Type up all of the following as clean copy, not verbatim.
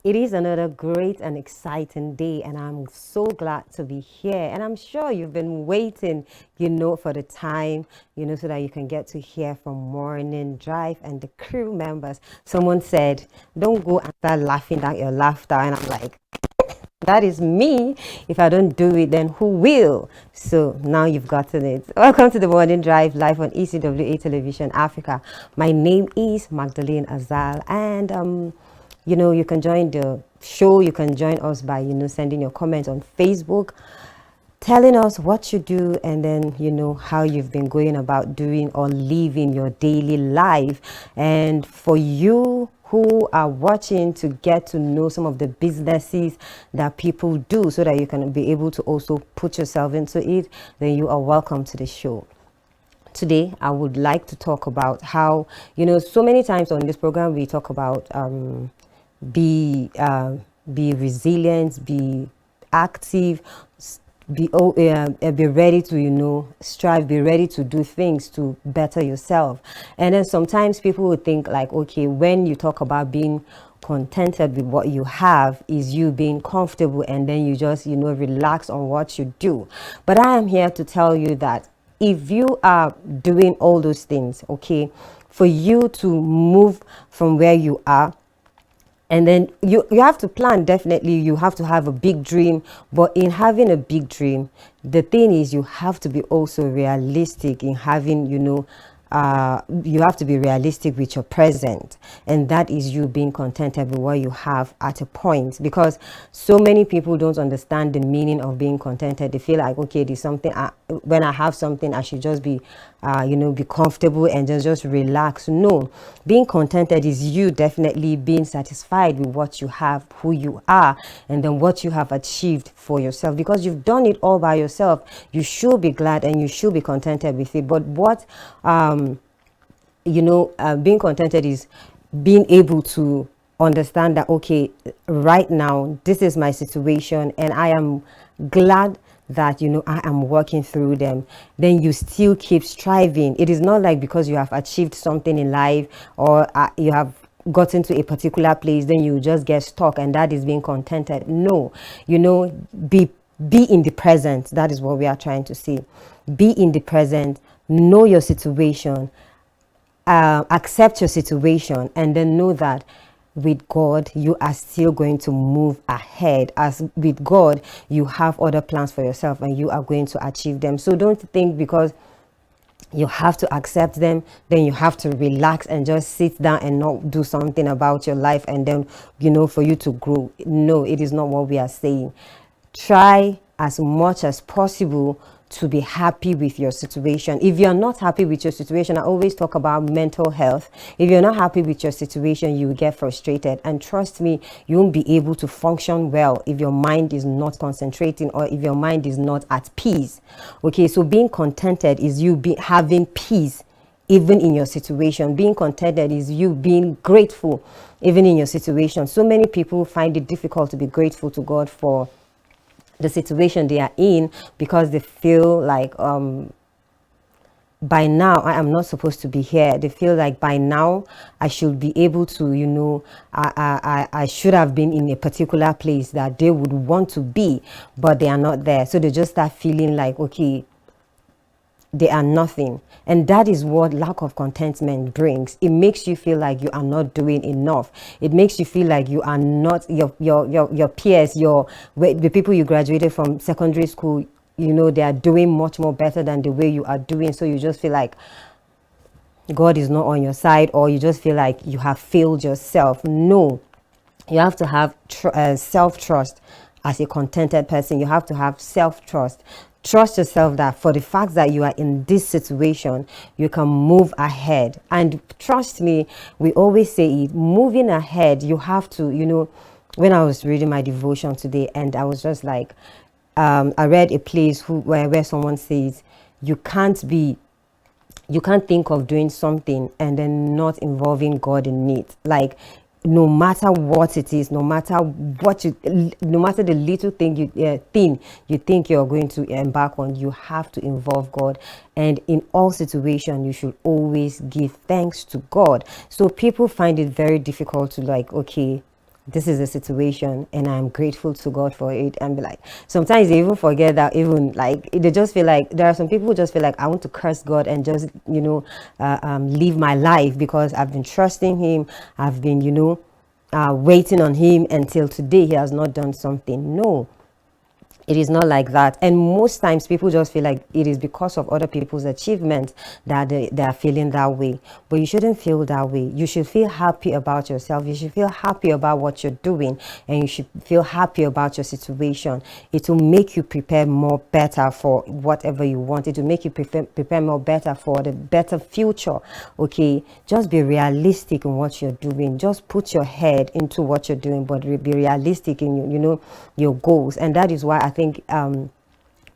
It is another great and exciting day, and I'm so glad to be here. And I'm sure you've been waiting, for the time, so that you can get to hear from Morning Drive and the crew members. Someone said, don't go and start laughing at your laughter. And I'm like, that is me. If I don't do it, then who will? So now you've gotten it. Welcome to the Morning Drive live on ECWA Television Africa. My name is Magdalene Azal, and you can join the show. You can join us by, sending your comments on Facebook, telling us what you do, and then, how you've been going about doing or living your daily life. And for you who are watching, to get to know some of the businesses that people do so that you can be able to also put yourself into it, then you are welcome to the show. Today, I would like to talk about how, so many times on this program, we talk about be resilient, be active, be ready to strive, be ready to do things to better yourself. And then sometimes people would think like, okay, when you talk about being contented with what you have, is you being comfortable and then you just relax on what you do. But I am here to tell you that if you are doing all those things, okay, for you to move from where you are, and then you have to plan. Definitely, you have to have a big dream. But in having a big dream, the thing is you have to be also realistic in having, you have to be realistic with your present. And that is you being contented with what you have at a point. Because so many people don't understand the meaning of being contented. They feel like, okay, there's something, when I have something, I should just be, be comfortable and just relax. No, being contented is you definitely being satisfied with what you have, who you are, and then what you have achieved for yourself. Because you've done it all by yourself, you should be glad and you should be contented with it. But what being contented is being able to understand that, okay, right now this is my situation and I am glad that I am working through them. Then you still keep striving. It is not like because you have achieved something in life or you have gotten to a particular place, then you just get stuck and that is being contented. No, be in the present. That is what we are trying to see. Be in the present, know your situation, accept your situation, and then know that with God, you are still going to move ahead. As with God, you have other plans for yourself and you are going to achieve them. So don't think because you have to accept them, then you have to relax and just sit down and not do something about your life and then, for you to grow. No, it is not what we are saying. Try as much as possible to be happy with your situation. If you're not happy with your situation, I always talk about mental health. If you're not happy with your situation, you will get frustrated. And trust me, you won't be able to function well if your mind is not concentrating or if your mind is not at peace. Okay, so being contented is you having peace even in your situation. Being contented is you being grateful even in your situation. So many people find it difficult to be grateful to God for the situation they are in because they feel like by now I am not supposed to be here. They feel like by now I should be able to, you know, I should have been in a particular place that they would want to be, but they are not there. So they just start feeling like, okay, they are nothing. And that is what lack of contentment brings. It makes you feel like you are not doing enough. It makes you feel like you are not your peers, the people you graduated from secondary school, you know, they are doing much more better than the way you are doing. So you just feel like God is not on your side, or you just feel like you have failed yourself. No, you have to have self-trust. As a contented person, you have to have self-trust. Trust yourself that for the fact that you are in this situation, you can move ahead. And trust me, we always say it, moving ahead, you have to, you know, when I was reading my devotion today, and I was just like, I read a place where someone says, you can't think of doing something and then not involving God in it. Like, no matter what it is, no matter the little thing you think you're going to embark on, you have to involve God. And in all situations, you should always give thanks to God. So people find it very difficult to, like, okay, this is a situation and I'm grateful to God for it, and be like, sometimes they even forget that, even like they just feel like, there are some people who just feel like, I want to curse God and just, you know, live my life because I've been trusting him, I've been, you know, waiting on him until today he has not done something. No, it is not like that. And most times people just feel like it is because of other people's achievements that they are feeling that way. But you shouldn't feel that way. You should feel happy about yourself. You should feel happy about what you're doing, and you should feel happy about your situation. It will make you prepare more better for whatever you want. It will make you prepare more better for the better future. Okay, just be realistic in what you're doing. Just put your head into what you're doing, but be realistic in, you know, your goals. And that is why I think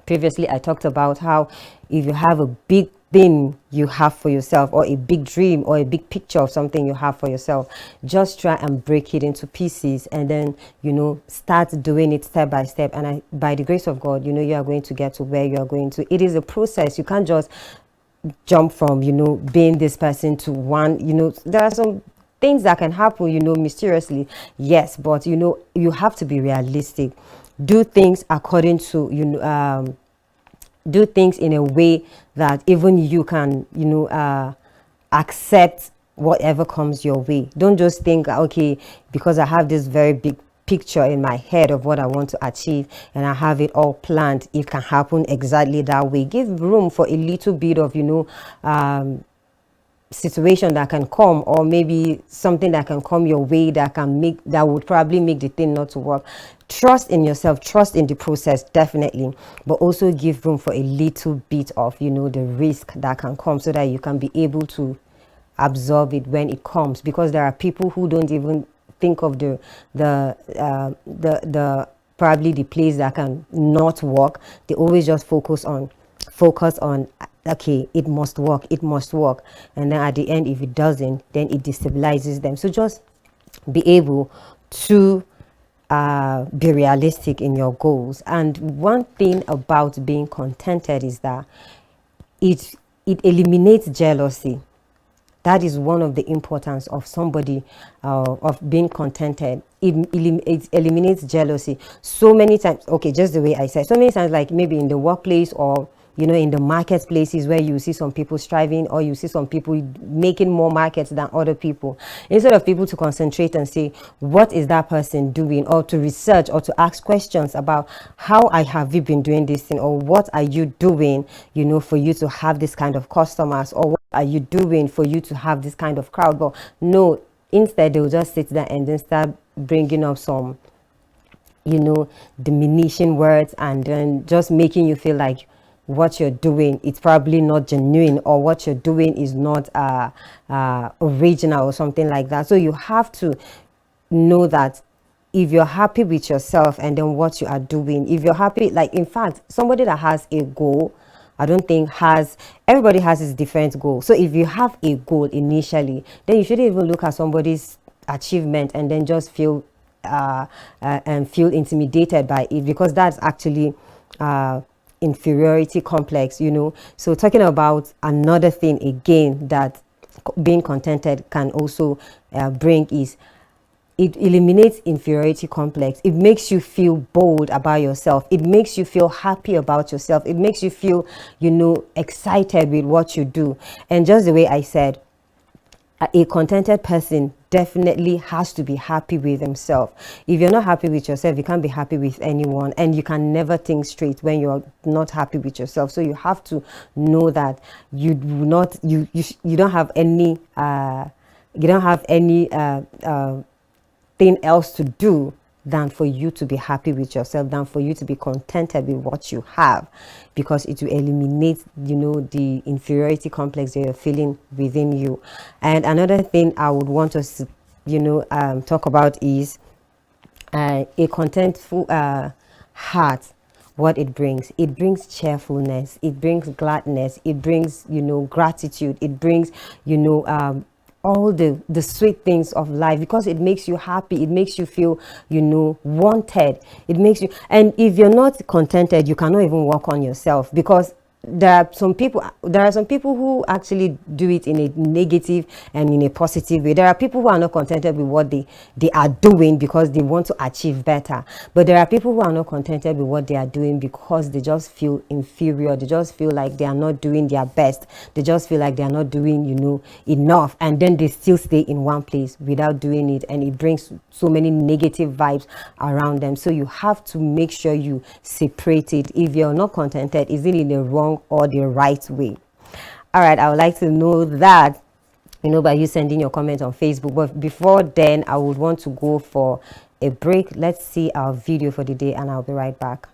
previously I talked about how if you have a big thing you have for yourself, or a big dream, or a big picture of something you have for yourself, just try and break it into pieces, and then, you know, start doing it step by step. And by the grace of God, you know, you are going to get to where you are going to. It is a process. You can't just jump from, you know, being this person to one, you know, there are some things that can happen, you know, mysteriously, yes, but you know, you have to be realistic. Do things according to, you know, do things in a way that even you can, you know, accept whatever comes your way. Don't just think, okay, because I have this very big picture in my head of what I want to achieve and I have it all planned, it can happen exactly that way. Give room for a little bit of, you know, situation that can come, or maybe something that can come your way that would probably make the thing not to work. Trust in yourself, trust in the process, definitely, but also give room for a little bit of, you know, the risk that can come, so that you can be able to absorb it when it comes. Because there are people who don't even think of the probably the place that can not work. They always just focus on okay, it must work, and then at the end, if it doesn't, then it destabilizes them. So just be able to be realistic in your goals. And one thing about being contented is that it eliminates jealousy. That is one of the importance of somebody of being contented. It eliminates jealousy. So many times, okay, just the way I said, so many times, like maybe in the workplace, or you know, in the marketplaces, where you see some people striving, or you see some people making more markets than other people. Instead of people to concentrate and say, what is that person doing, or to research, or to ask questions about how have you been doing this thing, or what are you doing, you know, for you to have this kind of customers, or what are you doing for you to have this kind of crowd. But no, instead they'll just sit there and then start bringing up some, you know, diminishing words, and then just making you feel like what you're doing, it's probably not genuine, or what you're doing is not original, or something like that. So you have to know that if you're happy with yourself and then what you are doing, if you're happy, like, in fact, somebody that has a goal, I don't think everybody has his different goal. So if you have a goal initially, then you shouldn't even look at somebody's achievement and then just feel intimidated by it, because that's actually inferiority complex, you know. So talking about another thing again that being contented can also bring is it eliminates inferiority complex. It makes you feel bold about yourself. It makes you feel happy about yourself. It makes you feel, you know, excited with what you do. And just the way I said, a contented person definitely has to be happy with himself. If you're not happy with yourself, you can't be happy with anyone, and you can never think straight when you're not happy with yourself. So you have to know that you do not you don't have any thing else to do than for you to be happy with yourself, than for you to be contented with what you have, because it will eliminate, you know, the inferiority complex that you're feeling within you. And another thing I would want us to, you know, talk about is a contentful heart. What it brings cheerfulness, it brings gladness, it brings, you know, gratitude, it brings, you know, all the sweet things of life, because it makes you happy, it makes you feel, you know, wanted, it makes you. And if you're not contented, you cannot even work on yourself, because there are some people who actually do it in a negative and in a positive way. There are people who are not contented with what they are doing because they want to achieve better, but there are people who are not contented with what they are doing because they just feel inferior. They just feel like they are not doing their best. They just feel like they are not doing, you know, enough, and then they still stay in one place without doing it, and it brings so many negative vibes around them. So you have to make sure you separate it. If you're not contented, is it in the wrong or the right way? All right, I would like to know that, you know, by you sending your comment on Facebook. But before then, I would want to go for a break. Let's see our video for the day, and I'll be right back.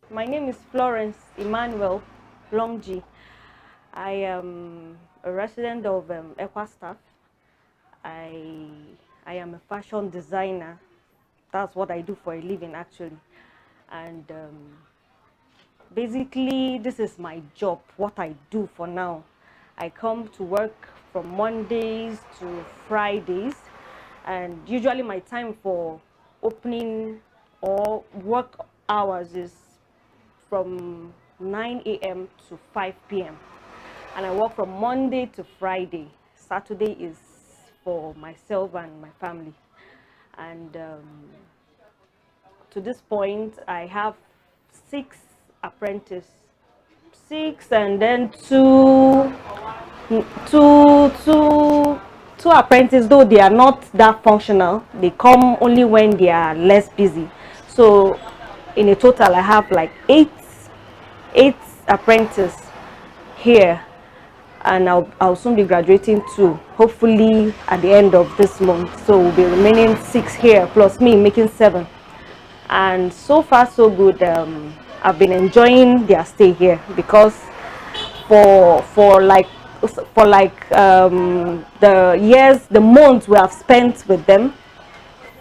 My name is Florence Emmanuel Longji. I am a resident of Equastaff. I am a fashion designer. That's what I do for a living, actually. And basically, this is my job, what I do for now. I come to work from Mondays to Fridays, and usually my time for opening or work hours is from 9 a.m. to 5 p.m. and I work from Monday to Friday. Saturday is for myself and my family. And to this point, I have 6 apprentices. 6, and then two apprentices, though they are not that functional. They come only when they are less busy. So in a total, I have like 8 apprentices here, and I'll soon be graduating too, hopefully at the end of this month. So we'll be remaining 6 here, plus me making 7. And so far so good. I've been enjoying their stay here, because for like the months we have spent with them,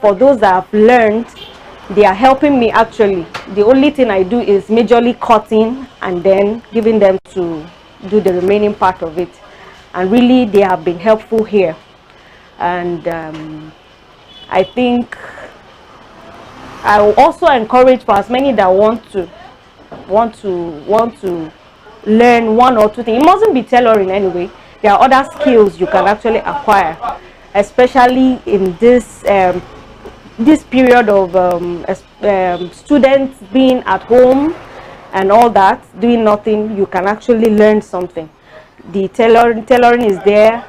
for those that have learned, they are helping me. Actually, the only thing I do is majorly cutting and then giving them to do the remaining part of it. And really, they have been helpful here. And I think I will also encourage for as many that want to learn 1 or 2 things. It mustn't be tailoring anyway. There are other skills you can actually acquire, especially in this period of students being at home and all that, doing nothing. You can actually learn something. The tailoring is there.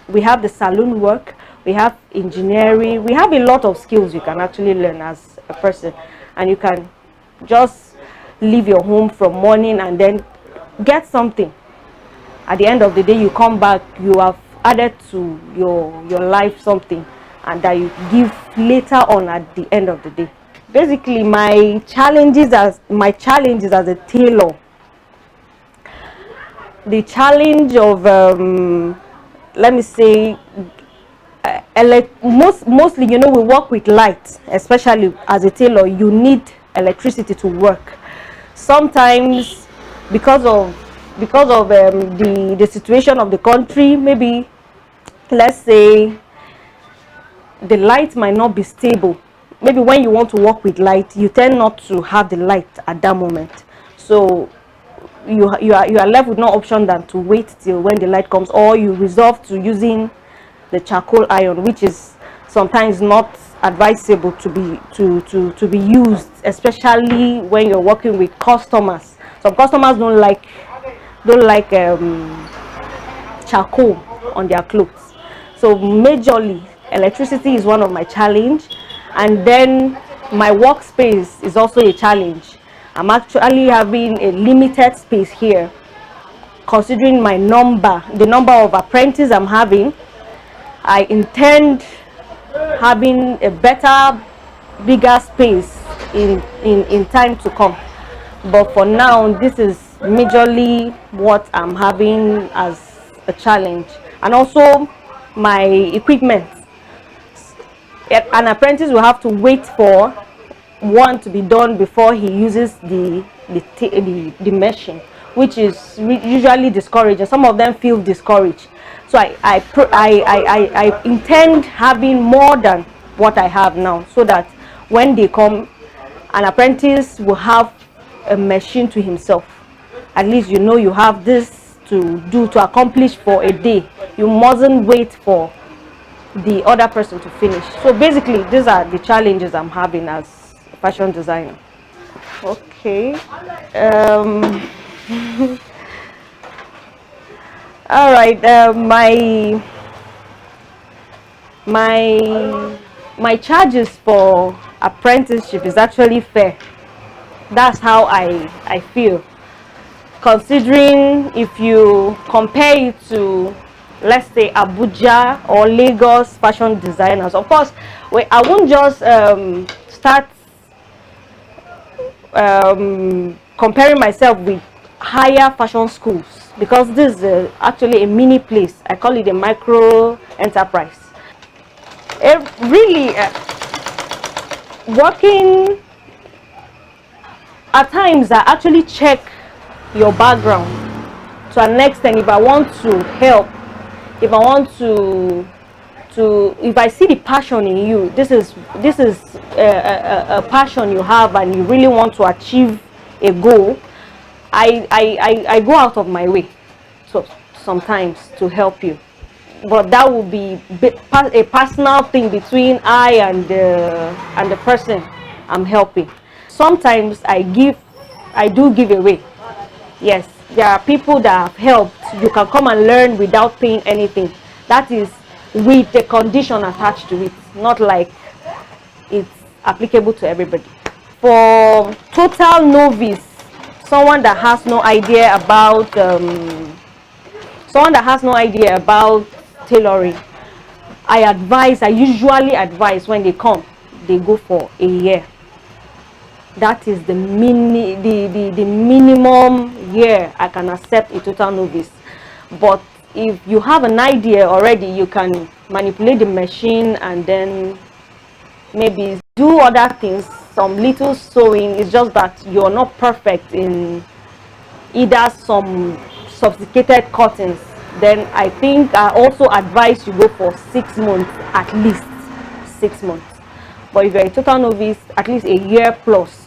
We have the saloon work, we have engineering, we have a lot of skills you can actually learn as a person. And you can just leave your home from morning and then get something. At the end of the day, you come back, you have added to your life something, and that you give later on at the end of the day. Basically, my challenges as a tailor, the challenge of let me say, mostly, you know, we work with light. Especially as a tailor, you need electricity to work. Sometimes because of the situation of the country, maybe let's say the light might not be stable. Maybe when you want to work with light, you tend not to have the light at that moment, so you are left with no option than to wait till when the light comes, or you resort to using the charcoal iron, which is sometimes not advisable to be used, especially when you're working with customers. Some customers don't like charcoal on their clothes. So majorly, electricity is one of my challenge, and then my workspace is also a challenge. I'm actually having a limited space here, considering the number of apprentices I'm having. I intend having a better, bigger space in time to come, but for now, this is majorly what I'm having as a challenge. And also my equipment. An apprentice will have to wait for one to be done before he uses the machine, which is usually discouraging. Some of them feel discouraged. So I intend having more than what I have now, so that when they come, an apprentice will have a machine to himself. At least you know you have this to accomplish for a day. You mustn't wait for the other person to finish. So basically, these are the challenges I'm having as a fashion designer. Okay. All right. My charges for apprenticeship is actually fair. That's how I feel, considering if you compare it to, let's say, Abuja or Lagos fashion designers. Of course, I won't just start comparing myself with higher fashion schools, because this is actually a mini place. I call it a micro enterprise. Really, working at times, I actually check your background to an extent. If I want to help, if I want to if I see the passion in you, this is a passion you have and you really want to achieve a goal, I go out of my way, so sometimes, to help you. But that will be a personal thing between I and the person I'm helping. Sometimes I do give away. Yes, there are people that have helped. You can come and learn without paying anything. That is with the condition attached to it, not like it's applicable to everybody. For total novice, someone that has no idea about tailoring, I usually advise, when they come, they go for a year. That is the minimum year I can accept a total novice. But if you have an idea already, you can manipulate the machine and then maybe do other things, some little sewing. It's just that you're not perfect in either some sophisticated cuttings. Then I think I also advise you go for 6 months, at least 6 months. But if you're a total novice, at least a year plus.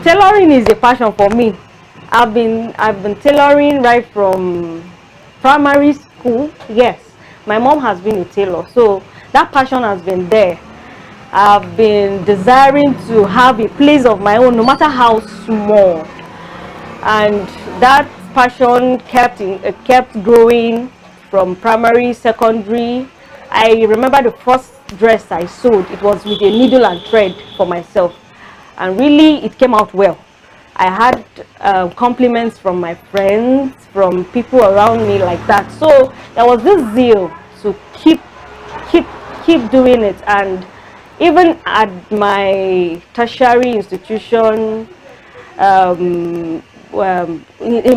Tailoring is a passion for me. I've been tailoring right from primary school. Yes, my mom has been a tailor, so that passion has been there. I've been desiring to have a place of my own, no matter how small, and that passion kept growing from primary, secondary. I remember the first dress I sewed, it was with a needle and thread for myself, and really it came out well. I had compliments from my friends, from people around me like that. So there was this zeal to keep keep doing it. And even at my tertiary institution, in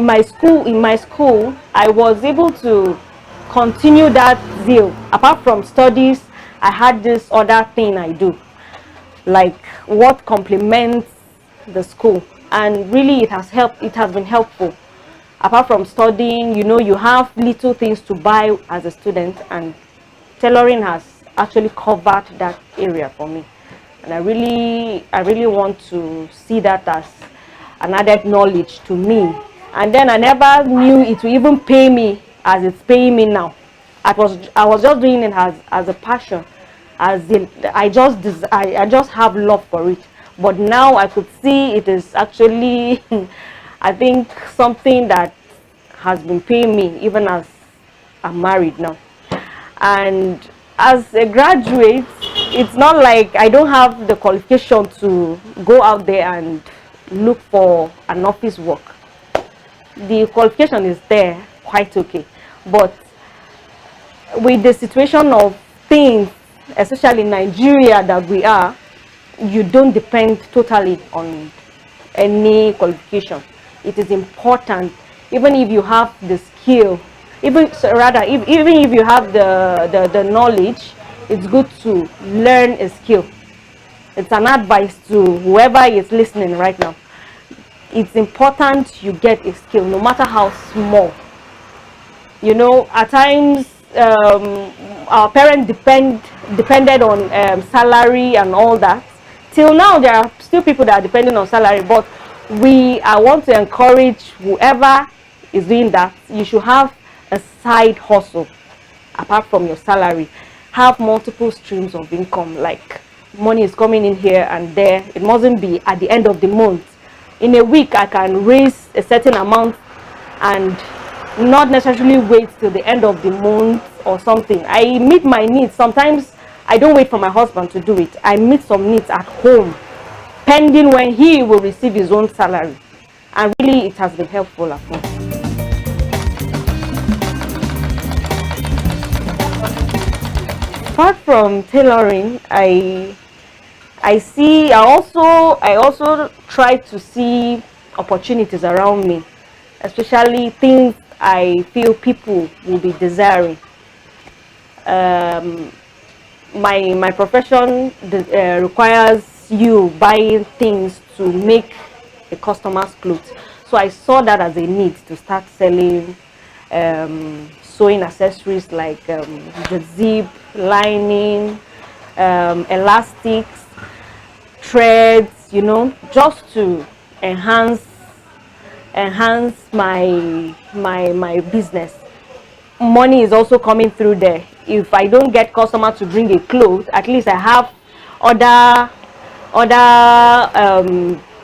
my school, I was able to continue that zeal. Apart from studies, I had this other thing I do, like what complements the school, and really it has helped. It has been helpful. Apart from studying, you know, you have little things to buy as a student, and tailoring has actually covered that area for me. And I really want to see that as an added knowledge to me. And then I never knew it would even pay me as it's paying me now. I was just doing it as a passion, as in I just have love for it. But now I could see it is actually I think something that has been paying me even as I'm married now. And as a graduate, it's not like I don't have the qualification to go out there and look for an office work. The qualification is there, quite okay. But with the situation of things, especially in Nigeria that we are, you don't depend totally on any qualification. It is important, even if you have the skill, even if you have the knowledge, it's good to learn a skill. It's an advice to whoever is listening right now. It's important you get a skill, no matter how small. You know, at times our parents depended on salary and all that. Till now, there are still people that are depending on salary, but I want to encourage whoever is doing that. You should have a side hustle apart from your salary. Have multiple streams of income, like money is coming in here and there. It mustn't be at the end of the month. In a week, I can raise a certain amount and not necessarily wait till the end of the month or something. I meet my needs. Sometimes I don't wait for my husband to do it. I meet some needs at home, pending when he will receive his own salary. And really, it has been helpful at home. Apart from tailoring, I also try to see opportunities around me, especially things I feel people will be desiring. My profession requires you buying things to make a customer's clothes, so I saw that as a need to start selling sewing accessories like the zip, lining, elastics, threads, you know, just to enhance my business. Money is also coming through there. If I don't get customer to bring a cloth, at least I have other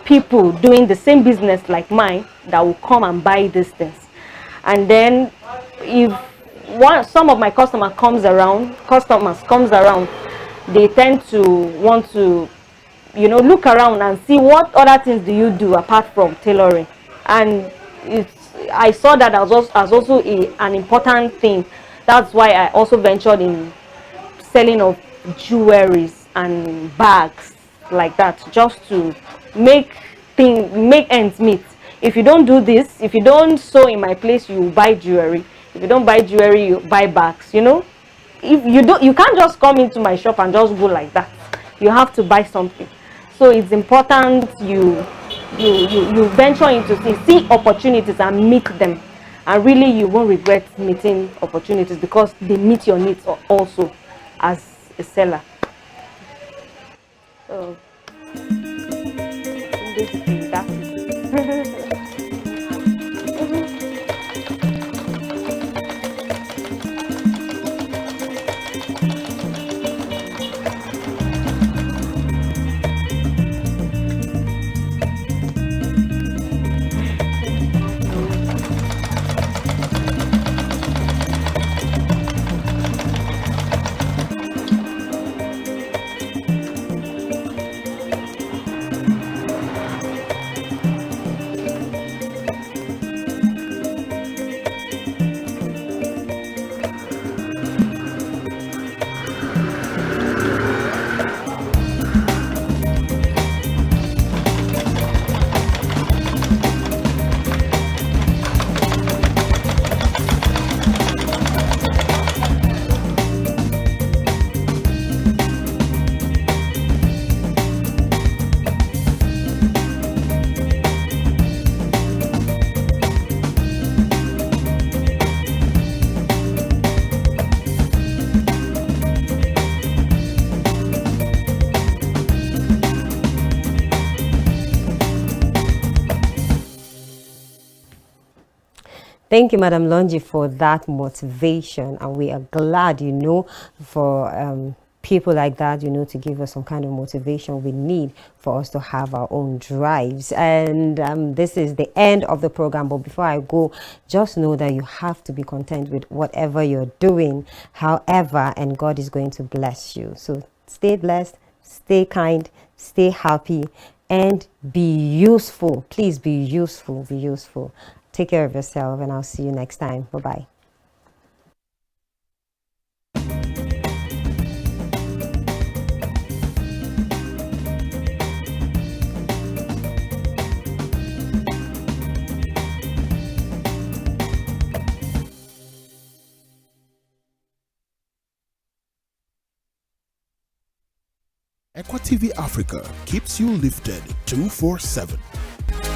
people doing the same business like mine that will come and buy these things. And then if some of my customers comes around, they tend to want to, you know, look around and see what other things do you do apart from tailoring. And I saw that as also an important thing. That's why I also ventured in selling of jewelries and bags like that, just to make ends meet. If you don't do this, if you don't sew in my place, you buy jewelry. If you don't buy jewelry, you buy bags. You know, if you can't just come into my shop and just go like that. You have to buy something. So it's important you venture into see opportunities and meet them, and really you won't regret meeting opportunities because they meet your needs also as a seller. So basically that's it. Thank you, Madam Longi, for that motivation. And we are glad, for people like that, to give us some kind of motivation we need for us to have our own drives. And this is the end of the program. But before I go, just know that you have to be content with whatever you're doing, however, and God is going to bless you. So stay blessed, stay kind, stay happy, and be useful. Please be useful. Be useful. Take care of yourself, and I'll see you next time. Bye-bye. Equa TV Africa keeps you lifted 247.